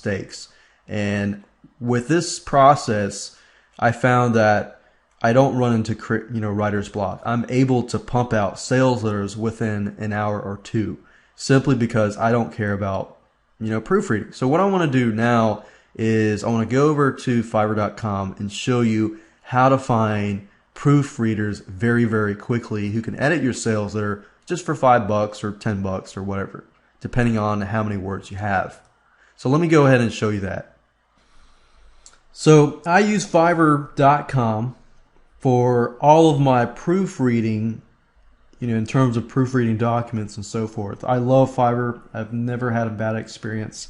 mistakes. And with this process, I found that I don't run into writer's block. I'm able to pump out sales letters within an hour or two, simply because I don't care about proofreading. So what I want to do now is I want to go over to Fiverr.com and show you how to find proofreaders very, very quickly who can edit your sales letter just for $5 or $10 or whatever, depending on how many words you have. So let me go ahead and show you that. So I use Fiverr.com for all of my proofreading, in terms of proofreading documents and so forth. I love Fiverr. I've never had a bad experience.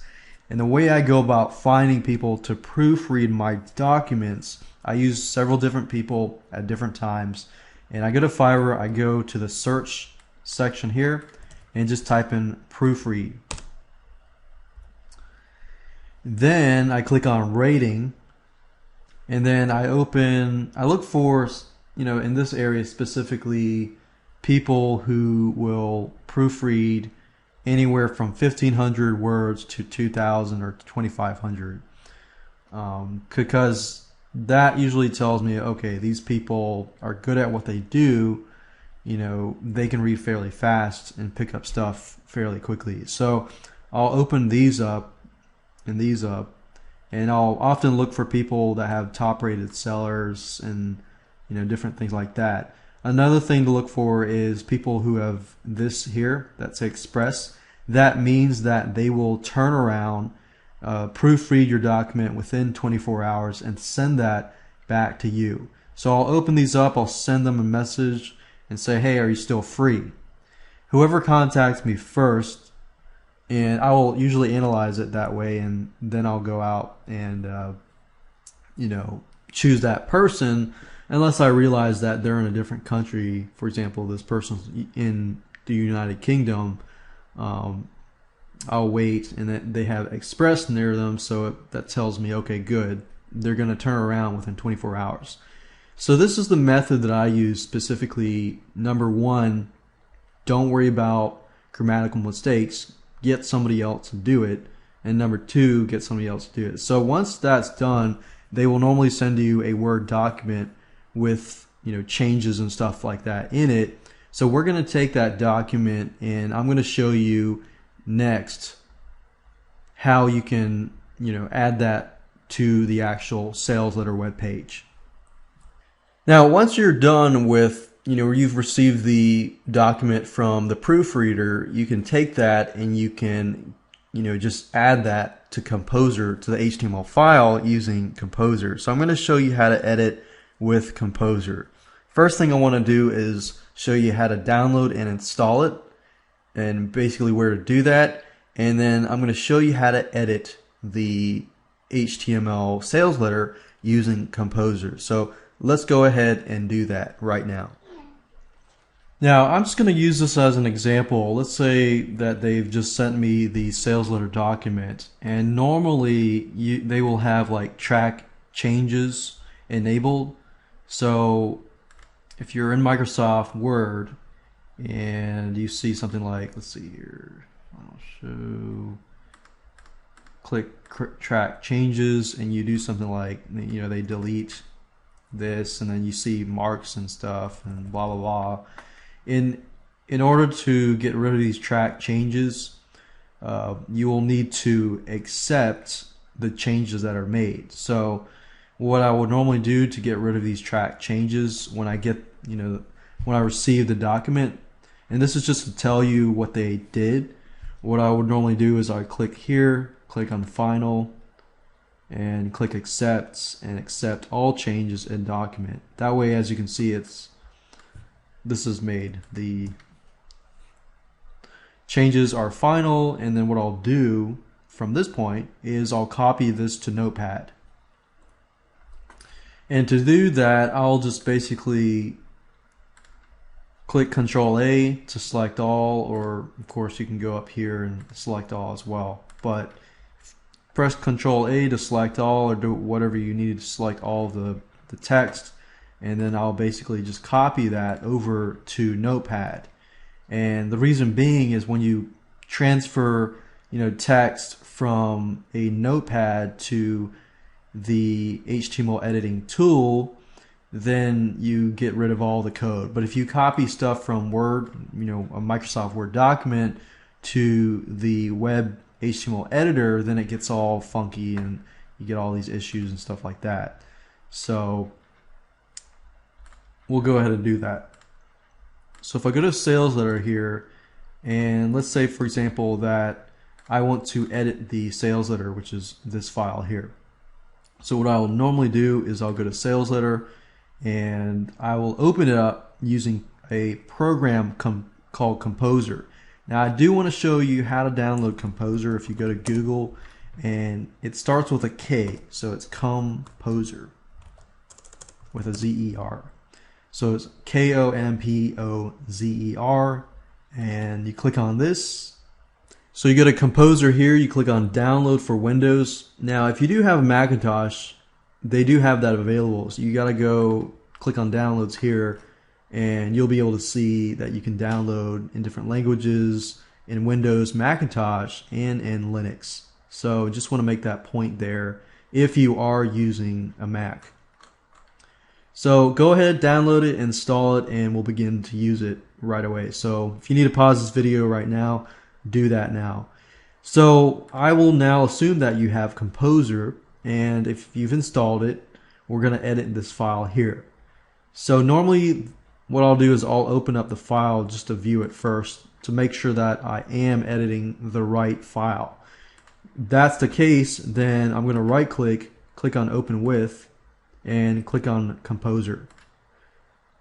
And the way I go about finding people to proofread my documents, I use several different people at different times. And I go to Fiverr, I go to the search section here and just type in proofread. Then I click on rating, and then I look for, in this area specifically, people who will proofread anywhere from 1,500 words to 2,000 or 2,500, because that usually tells me, okay, these people are good at what they do. They can read fairly fast and pick up stuff fairly quickly. So I'll open these up and these up, and I'll often look for people that have top-rated sellers and different things like that. Another thing to look for is people who have this here that's Express. That means that they will turn around, proofread your document within 24 hours and send that back to you. So I'll open these up, I'll send them a message and say, hey, are you still free? Whoever contacts me first, and I will usually analyze it that way, and then I'll go out and choose that person, unless I realize that they're in a different country. For example, this person's in the United Kingdom. I'll wait, and they have Express near them, so that tells me, okay, good, they're going to turn around within 24 hours. So this is the method that I use specifically. Number one, don't worry about grammatical mistakes. Get somebody else to do it. And number two, get somebody else to do it. So once that's done, they will normally send you a Word document with changes and stuff like that in it. So we're going to take that document, and I'm going to show you next how you can add that to the actual sales letter web page. Now, once you're done with, you've received the document from the proofreader, you can take that and you can, just add that to Composer, to the HTML file using Composer. So I'm going to show you how to edit with Composer. First thing I want to do is show you how to download and install it, and basically where to do that. And then I'm going to show you how to edit the HTML sales letter using Composer. So let's go ahead and do that right now. Now I'm just going to use this as an example. Let's say that they've just sent me the sales letter document, and normally they will have like track changes enabled. So if you're in Microsoft Word and you see something like, let's see here, I'll show, click track changes, and you do something like, they delete this, and then you see marks and stuff and blah blah blah. In order to get rid of these track changes, you will need to accept the changes that are made. So what I would normally do to get rid of these track changes when I get, when I receive the document, and this is just to tell you what they did, what I would normally do is I click here, click on final, and click accept, and accept all changes in document. That way, as you can see, this is made. The changes are final, and then what I'll do from this point is I'll copy this to Notepad. And to do that, I'll just basically click Control A to select all, or of course you can go up here and select all as well. But press Control A to select all, or do whatever you need to select all of the text, and then I'll basically just copy that over to Notepad. And the reason being is when you transfer text from a notepad to the HTML editing tool, then you get rid of all the code. But if you copy stuff from Word, a Microsoft Word document to the web HTML editor, then it gets all funky and you get all these issues and stuff like that. So we'll go ahead and do that. So if I go to sales letter here, and let's say, for example, that I want to edit the sales letter, which is this file here. So what I will normally do is I'll go to sales letter and I will open it up using a program called Composer. Now I do want to show you how to download Composer. If you go to Google, and it starts with a K, so it's Composer with a Z-E-R. So it's K-O-M-P-O-Z-E-R, and you click on this. So you go to Composer here, you click on download for Windows. Now if you do have a Macintosh, they do have that available. So you got to go click on downloads here, and you'll be able to see that you can download in different languages in Windows, Macintosh, and in Linux. So just want to make that point there if you are using a Mac. So go ahead, download it, install it, and we'll begin to use it right away. So if you need to pause this video right now, do that now. So I will now assume that you have Composer, and if you've installed it, we're going to edit this file here. So normally what I'll do is I'll open up the file just to view it first to make sure that I am editing the right file. If that's the case, then I'm going to right click on Open With, and click on Composer.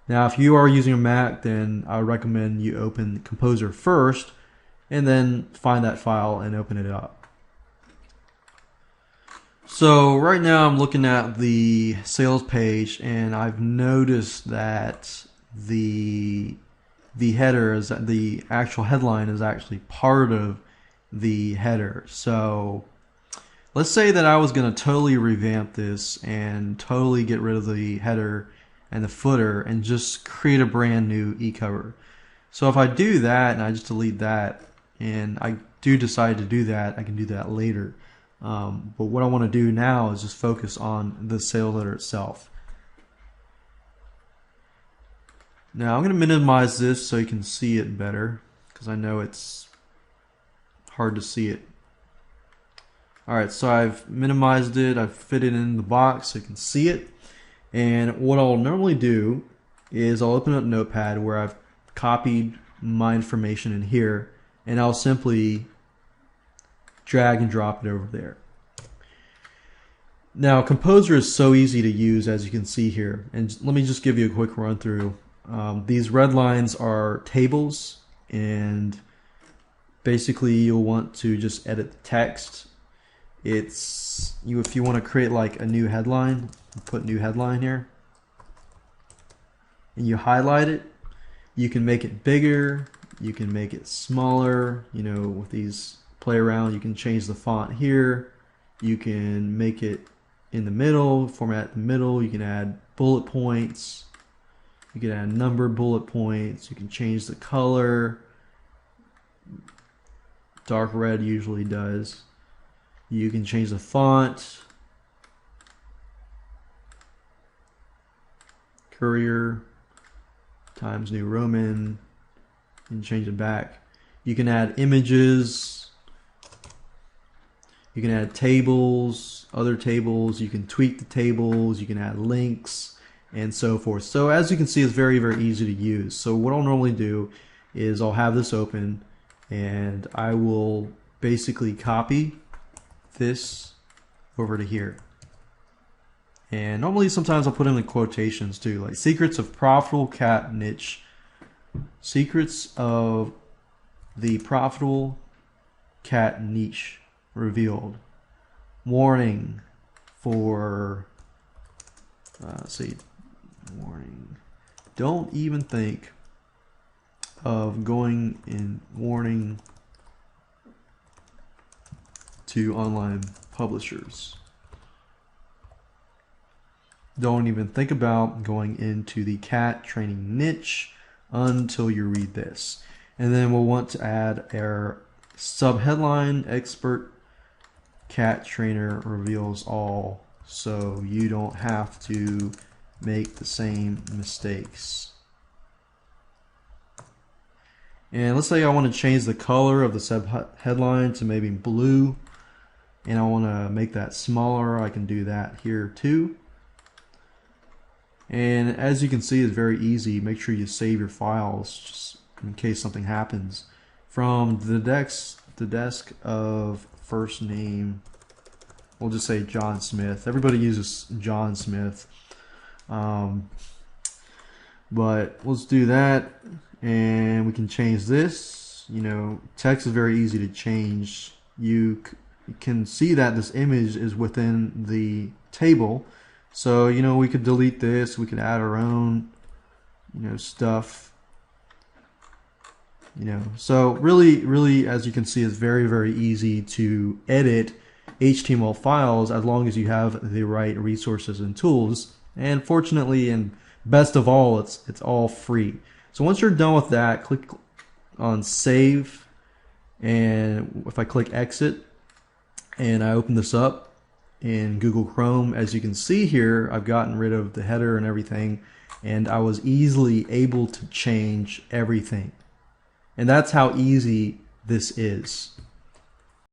Now if you are using a Mac, then I recommend you open Composer first and then find that file and open it up. So right now I'm looking at the sales page, and I've noticed that the header is the actual headline is actually part of the header. So let's say that I was going to totally revamp this and totally get rid of the header and the footer and just create a brand new e-cover. So if I do that and I just delete that, and I do decide to do that, I can do that later. But what I want to do now is just focus on the sales letter itself. Now I'm going to minimize this so you can see it better, because I know it's hard to see it. Alright, so I've minimized it, I've fit it in the box so you can see it. And what I'll normally do is I'll open up Notepad where I've copied my information in here, and I'll simply drag and drop it over there. Now Composer is so easy to use, as you can see here, and let me just give you a quick run through. These red lines are tables, and basically you'll want to just edit the text. If you want to create like a new headline, put new headline here, and you highlight it. You can make it bigger, you can make it smaller, with these play around. You can change the font here, you can make it in the middle, format the middle, you can add bullet points, you can add numbered bullet points, you can change the color. Dark red usually does. You can change the font, Courier, Times New Roman, and change it back. You can add images, you can add tables, other tables, you can tweak the tables, you can add links, and so forth. So as you can see, it's very, very easy to use. So what I'll normally do is I'll have this open, and I will basically copy this over to here. And normally sometimes I'll put in the quotations too, like secrets of profitable cat niche, secrets of the profitable cat niche revealed, warning for warning, don't even think of going in, warning to online publishers. Don't even think about going into the cat training niche until you read this. And then we'll want to add our subheadline, expert cat trainer reveals all, so you don't have to make the same mistakes. And let's say I want to change the color of the sub headline to maybe blue, and I want to make that smaller. I can do that here too. And as you can see, it's very easy. Make sure you save your files just in case something happens. From the desk of first name, we'll just say John Smith. Everybody uses John Smith, but let's do that, and we can change this. You know, text is very easy to change. You can see that this image is within the table, so you know we could delete this. We could add our own, you know, stuff. You know, so really, as you can see, it's very easy to edit HTML files as long as you have the right resources and tools. And fortunately, and best of all, it's all free. So once you're done with that, click on Save, and if I click Exit and I open this up in Google Chrome, as you can see here, I've gotten rid of the header and everything, and I was easily able to change everything. And that's how easy this is.